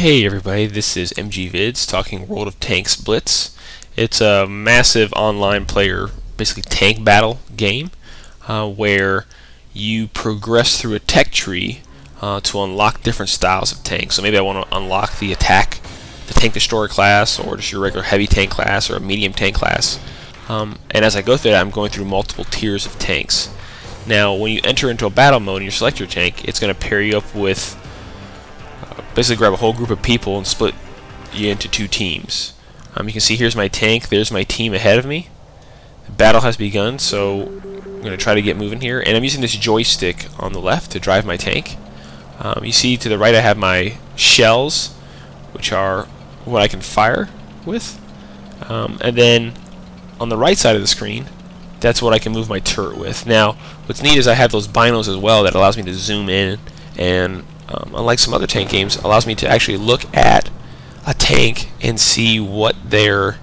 Hey everybody, this is MG Vids talking World of Tanks Blitz. It's a massive online player, basically tank battle game where you progress through a tech tree to unlock different styles of tanks. So maybe I want to unlock the tank destroyer class, or just your regular heavy tank class, or a medium tank class. And as I go through that, I'm going through multiple tiers of tanks. Now, when you enter into a battle mode and you select your tank, it's going to pair you up with basically grab a whole group of people and split you into two teams. You can see here's my tank, there's my team ahead of me. The battle has begun, so I'm going to try to get moving here. And I'm using this joystick on the left to drive my tank. You see to the right I have my shells, which are what I can fire with. And then on the right side of the screen, that's what I can move my turret with. Now, what's neat is I have those binos as well that allows me to zoom in, and unlike some other tank games, allows me to actually look at a tank and see what their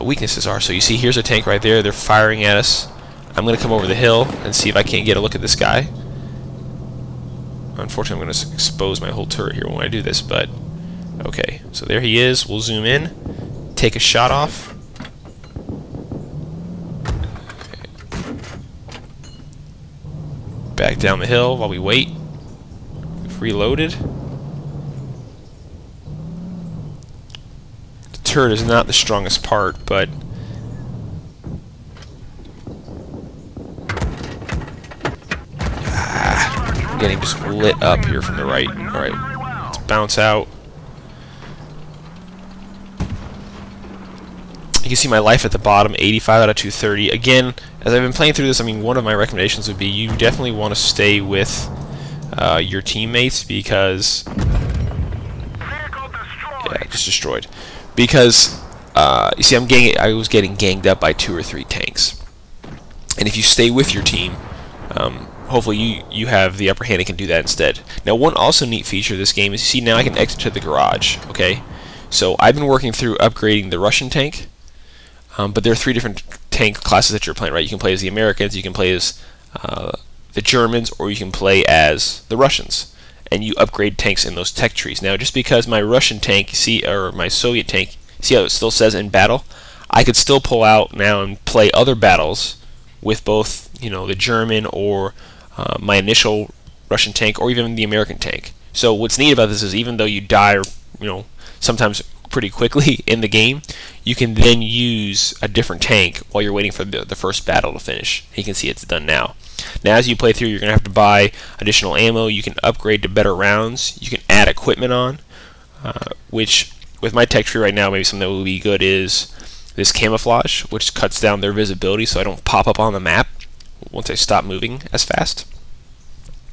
weaknesses are. So you see here's a tank right there, they're firing at us. I'm going to come over the hill and see if I can't get a look at this guy. Unfortunately, I'm going to expose my whole turret here when I do this, but okay. So there he is. We'll zoom in, take a shot off. Back down the hill while we wait. We've reloaded. The turret is not the strongest part, but I'm getting just lit up here from the right. Alright, let's bounce out. You can see my life at the bottom, 85 out of 230. Again, as I've been playing through this, I mean, one of my recommendations would be you definitely want to stay with your teammates, because yeah, just destroyed. Because you see, I was getting ganged up by 2 or 3 tanks, and if you stay with your team, hopefully you have the upper hand and can do that instead. Now, one also neat feature of this game is, you see, now I can exit to the garage. Okay, so I've been working through upgrading the Russian tank. But there are 3 different tank classes that you're playing, right? You can play as the Americans, you can play as the Germans, or you can play as the Russians. And you upgrade tanks in those tech trees. Now, just because my Russian tank, or my Soviet tank, see how it still says in battle? I could still pull out now and play other battles with both, the German or my initial Russian tank, or even the American tank. So what's neat about this is, even though you die, sometimes pretty quickly in the game, you can then use a different tank while you're waiting for the first battle to finish. You can see it's done now. Now, as you play through, you're going to have to buy additional ammo. You can upgrade to better rounds. You can add equipment on, which with my tech tree right now, maybe something that would be good is this camouflage, which cuts down their visibility so I don't pop up on the map once I stop moving as fast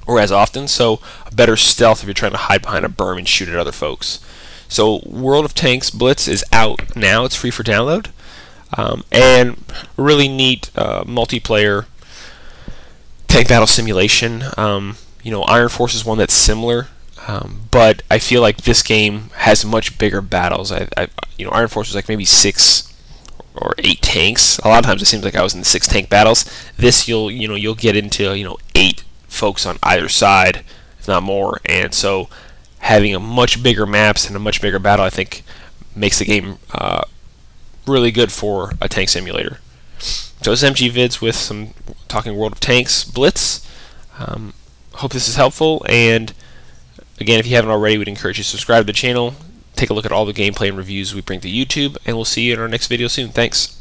or as often. So a better stealth if you're trying to hide behind a berm and shoot at other folks. So World of Tanks Blitz is out now. It's free for download, and really neat multiplayer tank battle simulation. Iron Force is one that's similar, but I feel like this game has much bigger battles. Iron Force was like maybe 6 or 8 tanks. A lot of times it seems like I was in the 6 tank battles. This you'll get into 8 folks on either side, if not more, and so having a much bigger maps and a much bigger battle, I think, makes the game really good for a tank simulator. So this is MG Vids with some talking World of Tanks Blitz. Hope this is helpful, and again, if you haven't already, we'd encourage you to subscribe to the channel, take a look at all the gameplay and reviews we bring to YouTube, and we'll see you in our next video soon. Thanks.